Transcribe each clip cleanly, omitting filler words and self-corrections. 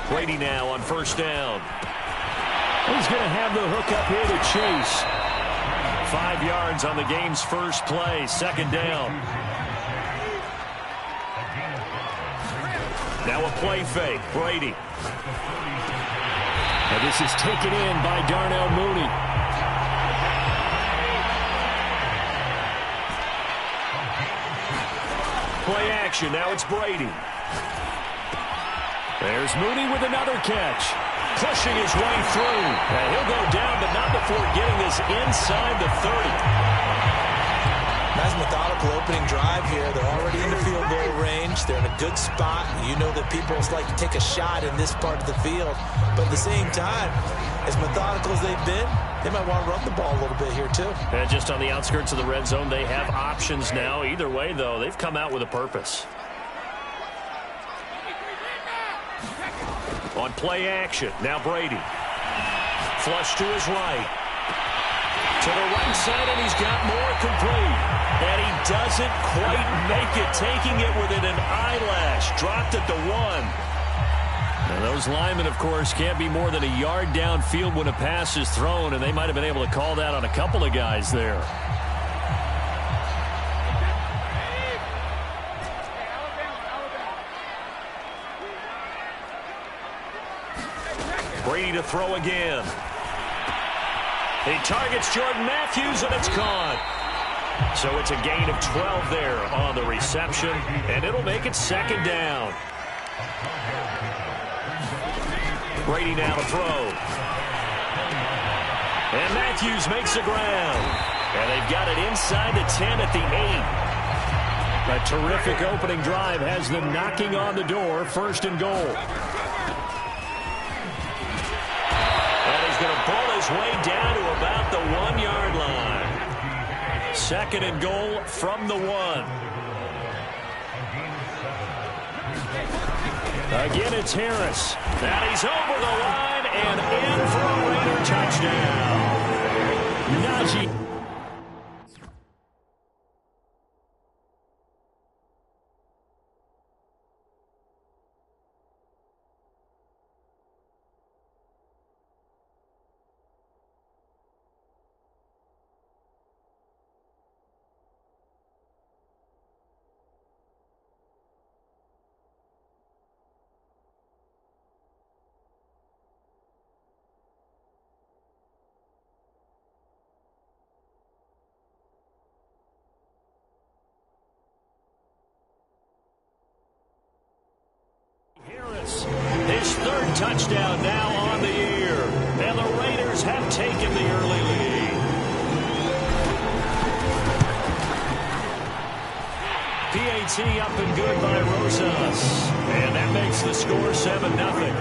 Brady now on first down. He's going to have the hook up here to Chase. 5 yards on the game's first play, second down. Now a play fake, Brady. And this is taken in by Darnell Mooney. Play action, now it's Brady. There's Mooney with another catch. Pushing his way through. And he'll go down, but not before getting this inside the 30. Nice methodical opening drive here. They're already in the field goal range. They're in a good spot. You know that people like to take a shot in this part of the field. But at the same time, as methodical as they've been, they might want to run the ball a little bit here too. And just on the outskirts of the red zone, they have options now. Either way, though, they've come out with a purpose. On play action, now Brady. Flush to his right. To the right side, and he's got more complete. And he doesn't quite make it, taking it within an eyelash. Dropped at the 1. And those linemen, of course, can't be more than a yard downfield when a pass is thrown, and they might have been able to call that on a couple of guys there. Brady to throw again. He targets Jordan Matthews, and it's caught. So it's a gain of 12 there on the reception, and it'll make it second down. Brady now to throw. And Matthews makes the ground. And they've got it inside the 10 at the 8. A terrific opening drive has them knocking on the door, first and goal. Going to pull his way down to about the 1-yard line. Second and goal from the 1. Again, it's Harris. And he's over the line and in for a Raider touchdown. Najee. His third touchdown now on the year. And the Raiders have taken the early lead. PAT up and good by Rosas. And that makes the score 7-0.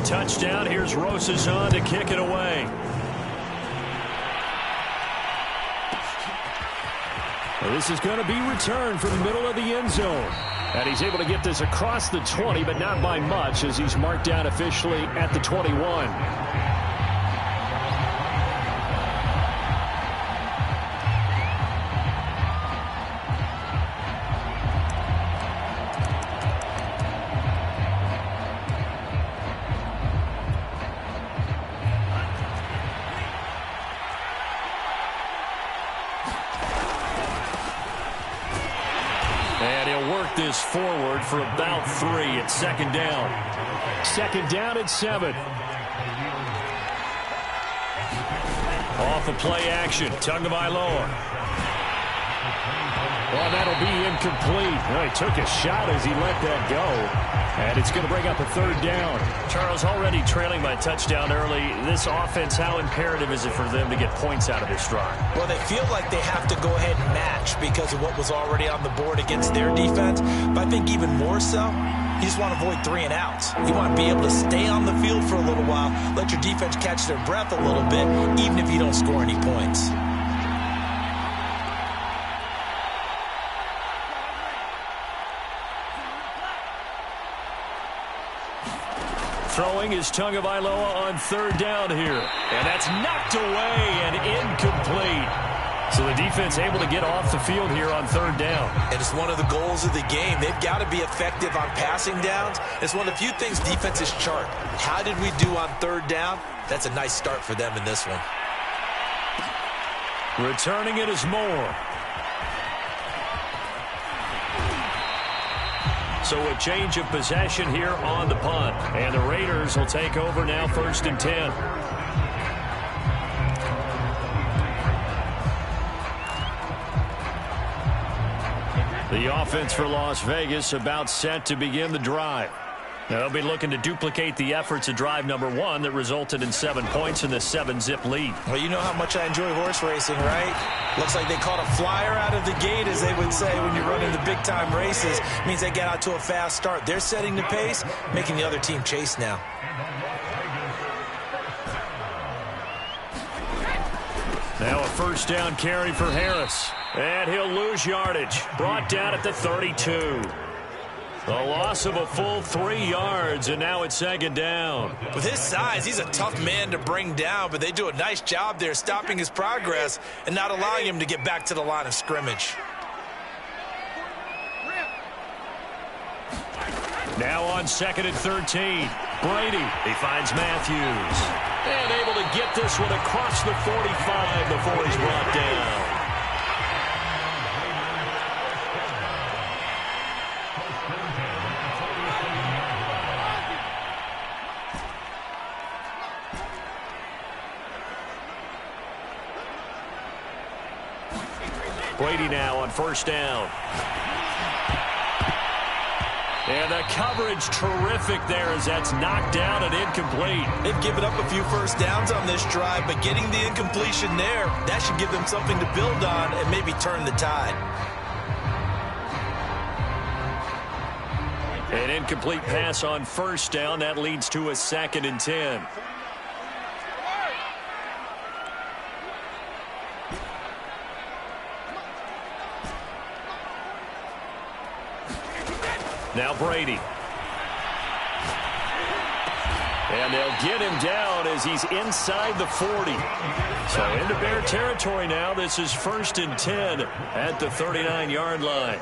Touchdown. Here's Rosas on to kick it away. Well, this is going to be returned from the middle of the end zone. And he's able to get this across the 20, but not by much, as he's marked down officially at the 21. This forward for about 3 at second down. Second down at 7. Off the play action. Tagovailoa. Well, that'll be incomplete. Well, he took a shot as he let that go. And it's going to bring up a third down. Charles, already trailing by touchdown early. This offense, how imperative is it for them to get points out of this drive? Well, they feel like they have to go ahead and match because of what was already on the board against their defense. But I think even more so, you just want to avoid 3 and outs. You want to be able to stay on the field for a little while, let your defense catch their breath a little bit, even if you don't score any points. Throwing is Tagovailoa on third down here. And that's knocked away and incomplete. So the defense able to get off the field here on third down. And it's one of the goals of the game. They've got to be effective on passing downs. It's one of the few things defenses chart. How did we do on third down? That's a nice start for them in this one. Returning it is Moore. So a change of possession here on the punt. And the Raiders will take over now, 1st and 10. The offense for Las Vegas about set to begin the drive. They'll be looking to duplicate the efforts of drive number 1 that resulted in 7 points in the 7-zip lead. Well, you know how much I enjoy horse racing, right? Looks like they caught a flyer out of the gate, as they would say when you're running the big-time races. It means they get out to a fast start. They're setting the pace, making the other team chase now. Now a 1st down carry for Harris. And he'll lose yardage. Brought down at the 32. A loss of a full 3 yards, and now it's 2nd down. With his size, he's a tough man to bring down, but they do a nice job there stopping his progress and not allowing him to get back to the line of scrimmage. Now on 2nd and 13. Brady, he finds Matthews. And able to get this one across the 45 before he's brought down. Brady now on 1st down. And the coverage terrific there as that's knocked down and incomplete. They've given up a few 1st downs on this drive, but getting the incompletion there, that should give them something to build on and maybe turn the tide. An incomplete pass on 1st down. That leads to a 2nd and 10. Now Brady. And they'll get him down as he's inside the 40. So into Bear territory now. This is 1st and 10 at the 39-yard line.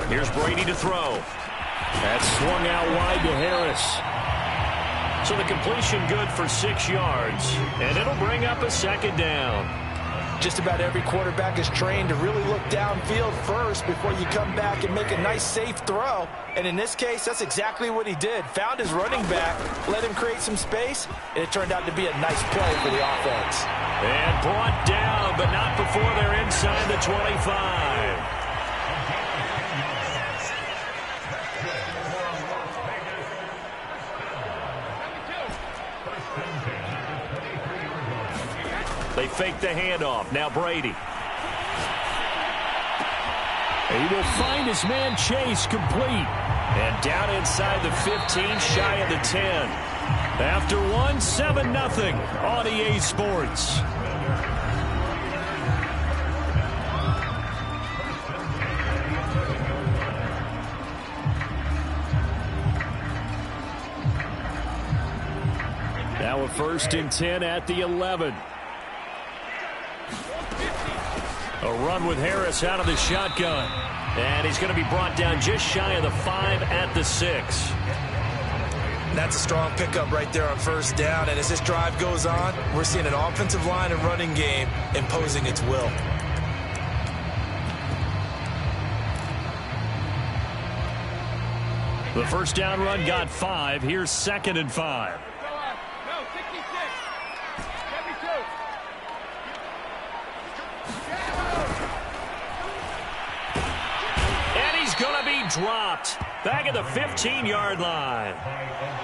Here's Brady to throw. That's swung out wide to Harris. So the completion good for 6 yards. And it'll bring up a 2nd down. Just about every quarterback is trained to really look downfield first before you come back and make a nice, safe throw. And in this case, that's exactly what he did. Found his running back, let him create some space, and it turned out to be a nice play for the offense. And brought down, but not before they're inside the 25. They fake the handoff. Now Brady. He will find his man Chase complete. And down inside the 15, shy of the 10. After one, 7-0 on EA Sports. Now a 1st and 10 at the 11. A run with Harris out of the shotgun. And he's going to be brought down just shy of the 5 at the 6. That's a strong pickup right there on 1st down. And as this drive goes on, we're seeing an offensive line and running game imposing its will. The 1st down run got 5. Here's 2nd and 5. Dropped back at the 15-yard line.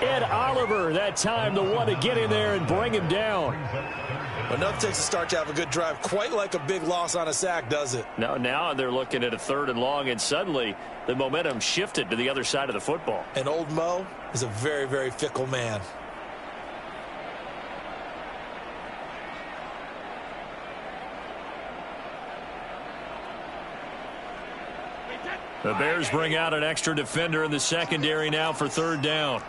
Ed Oliver that time the one to get in there and bring him down. Enough takes a start to have a good drive. Quite like a big loss on a sack, does it? Now they're looking at a 3rd and long, and suddenly the momentum shifted to the other side of the football. And old Mo is a very, very fickle man. The Bears bring out an extra defender in the secondary now for third down.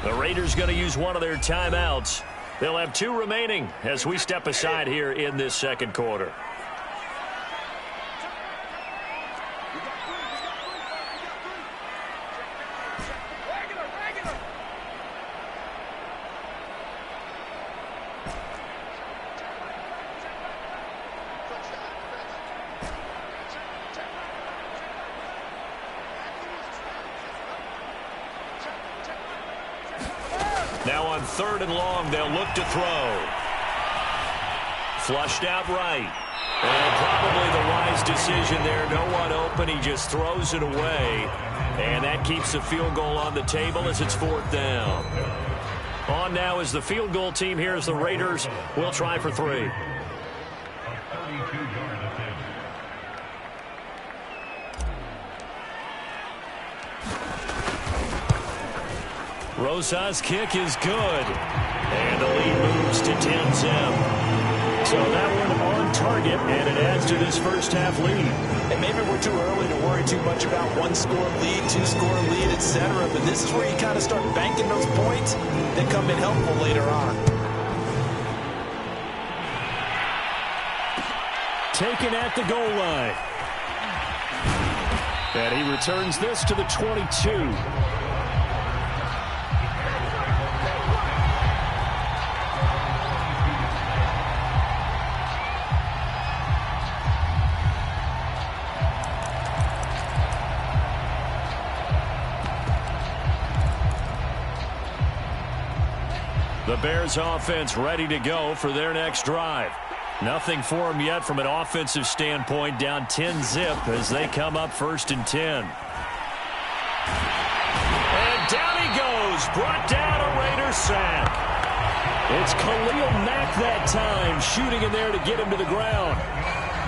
The Raiders going to use one of their timeouts. They'll have 2 remaining as we step aside here in this second quarter. Now on 3rd and long, they'll look to throw. Flushed out right. And probably the wise decision there. No one open. He just throws it away. And that keeps the field goal on the table as it's 4th down. On now is the field goal team. Here's the Raiders. We'll try for 3. Rosa's kick is good. And the lead moves to 10-zip. So that one on target, and it adds to this first half lead. And maybe we're too early to worry too much about 1-score lead, 2-score lead, etc. But this is where you kind of start banking those points that come in helpful later on. Taken at the goal line. And he returns this to the 22. The Bears offense ready to go for their next drive. Nothing for them yet from an offensive standpoint, down 10-zip as they come up 1st and 10. And down he goes, brought down a Raider sack. It's Khalil Mack that time, shooting in there to get him to the ground.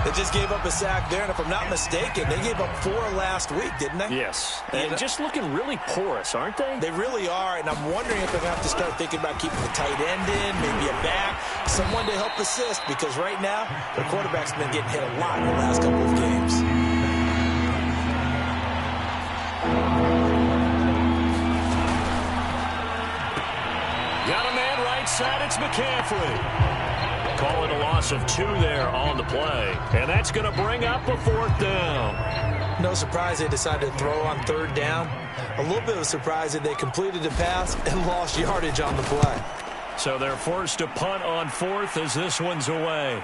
They just gave up a sack there, and if I'm not mistaken, they gave up 4 last week, didn't they? Yes. And just looking really porous, aren't they? They really are, and I'm wondering if they have to start thinking about keeping the tight end in, maybe a back, someone to help assist, because right now, their quarterback's been getting hit a lot in the last couple of games. Got a man right side, it's McCaffrey. Call it a loss of 2 there on the play. And that's going to bring up a 4th down. No surprise they decided to throw on 3rd down. A little bit of a surprise that they completed the pass and lost yardage on the play. So they're forced to punt on 4th as this one's away.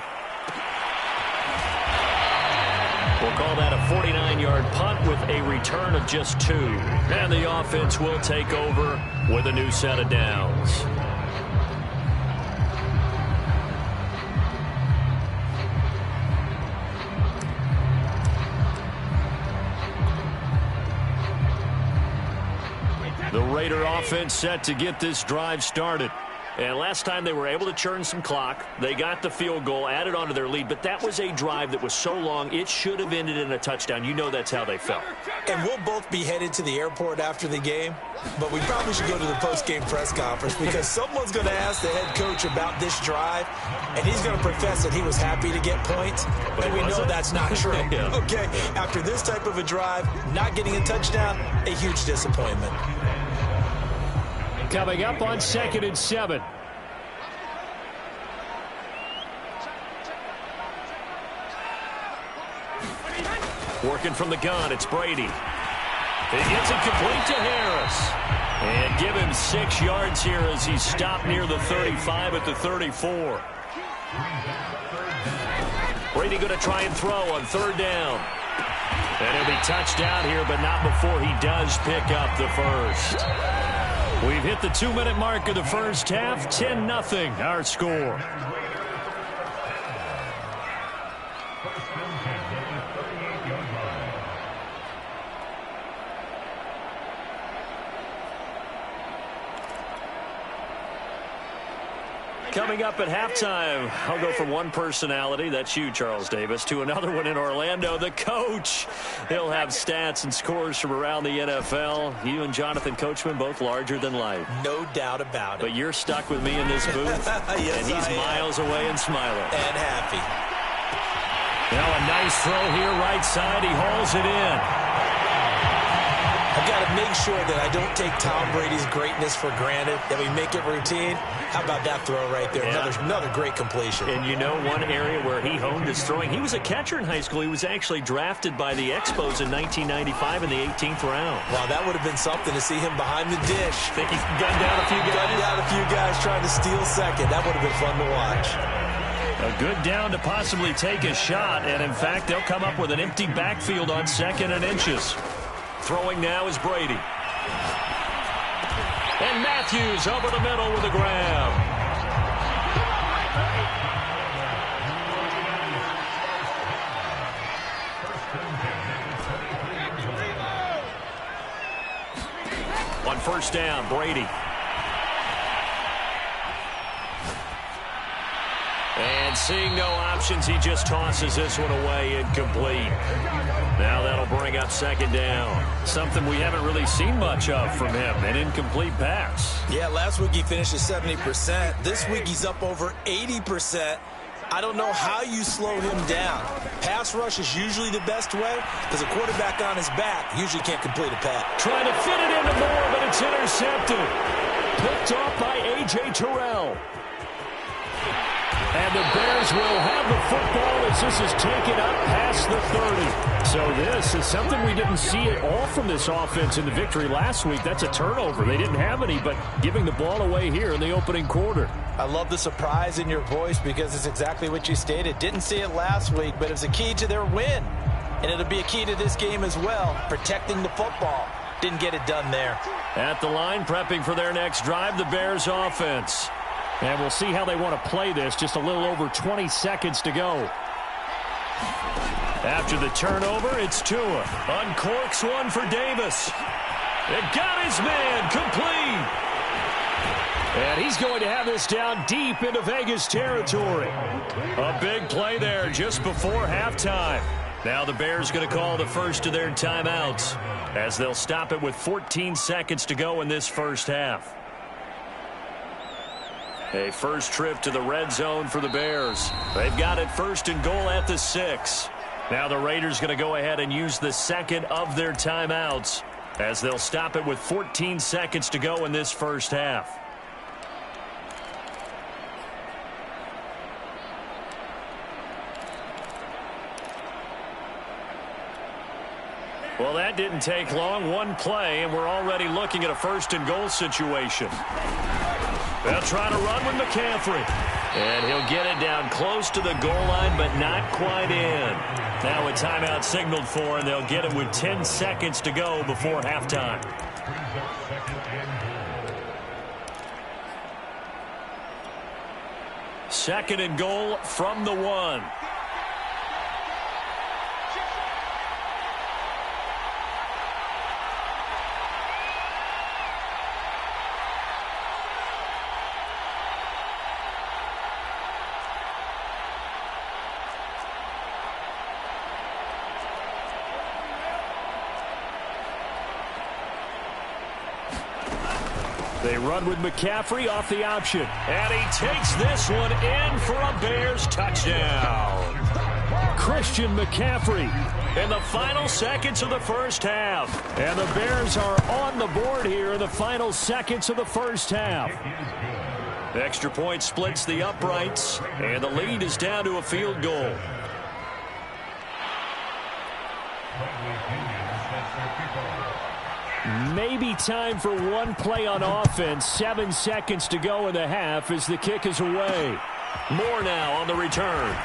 We'll call that a 49-yard punt with a return of just 2. And the offense will take over with a new set of downs. The Raider offense set to get this drive started. And last time they were able to churn some clock. They got the field goal, added onto their lead, but that was a drive that was so long it should have ended in a touchdown. You know that's how they felt. And we'll both be headed to the airport after the game, but we probably should go to the post-game press conference because someone's going to ask the head coach about this drive, and he's going to profess that he was happy to get points, but we know that's not true. Yeah. Okay, after this type of a drive, not getting a touchdown, a huge disappointment. Coming up on 2nd and 7. Working from the gun, it's Brady. He gets it complete to Harris. And give him 6 yards here as he's stopped near the 35 at the 34. Brady going to try and throw on 3rd down. And he'll be touched down here, but not before he does pick up the first. We've hit the 2-minute mark of the first half. 10-0 our score. Coming up at halftime, I'll go from one personality, that's you, Charles Davis, to another one in Orlando, the coach. He'll have stats and scores from around the NFL. You and Jonathan Coachman, both larger than life. No doubt about it. But you're stuck with me in this booth, yes, and he's miles away and smiling. And happy. Now a nice throw here, right side. He hauls it in. I've got to make sure that I don't take Tom Brady's greatness for granted, that we make it routine. How about that throw right there? Yeah. Another great completion. And you know one area where he honed his throwing? He was a catcher in high school. He was actually drafted by the Expos in 1995 in the 18th round. Wow, that would have been something to see him behind the dish. Think he's gunned down a few guys? Gunned down a few guys trying to steal second. That would have been fun to watch. A good down to possibly take a shot, and in fact, they'll come up with an empty backfield on 2nd and inches. Throwing now is Brady. And Matthews over the middle with a grab. On 1st down, Brady. And seeing no options, he just tosses this one away, incomplete. Now that'll bring up 2nd down. Something we haven't really seen much of from him, an incomplete pass. Yeah, last week he finished at 70%. This week he's up over 80%. I don't know how you slow him down. Pass rush is usually the best way because a quarterback on his back usually can't complete a pass. Trying to fit it into Moore, but it's intercepted. Picked off by A.J. Terrell. And the Bears will have the football as this is taken up past the 30. So this is something we didn't see at all from this offense in the victory last week. That's a turnover. They didn't have any, but giving the ball away here in the opening quarter. I love the surprise in your voice because it's exactly what you stated. Didn't see it last week, but it was a key to their win. And it'll be a key to this game as well, protecting the football. Didn't get it done there. At the line, prepping for their next drive, the Bears offense. And we'll see how they want to play this. Just a little over 20 seconds to go. After the turnover, it's Tua. Uncorks one for Davis. It got his man complete. And he's going to have this down deep into Vegas territory. A big play there just before halftime. Now the Bears going to call the first of their timeouts as they'll stop it with 14 seconds to go in this first half. A first trip to the red zone for the Bears. They've got it 1st and goal at the 6. Now the Raiders going to go ahead and use the second of their timeouts as they'll stop it with 14 seconds to go in this first half. Well, that didn't take long. One play, and we're already looking at a 1st and goal situation. They'll try to run with McCaffrey. And he'll get it down close to the goal line, but not quite in. Now a timeout signaled for, and they'll get it with 10 seconds to go before halftime. Second and goal from the 1. They run with McCaffrey off the option. And he takes this one in for a Bears touchdown. Christian McCaffrey in the final seconds of the first half. And the Bears are on the board here in the final seconds of the first half. The extra point splits the uprights, and the lead is down to a field goal. Maybe time for one play on offense. 7 seconds to go in the half as the kick is away. More now on the return.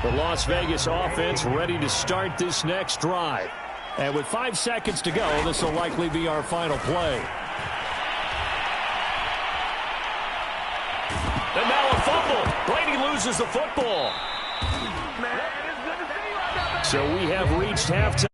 The Las Vegas offense ready to start this next drive. And with 5 seconds to go, this will likely be our final play. And now a fumble. Brady loses the football. So we have reached halftime.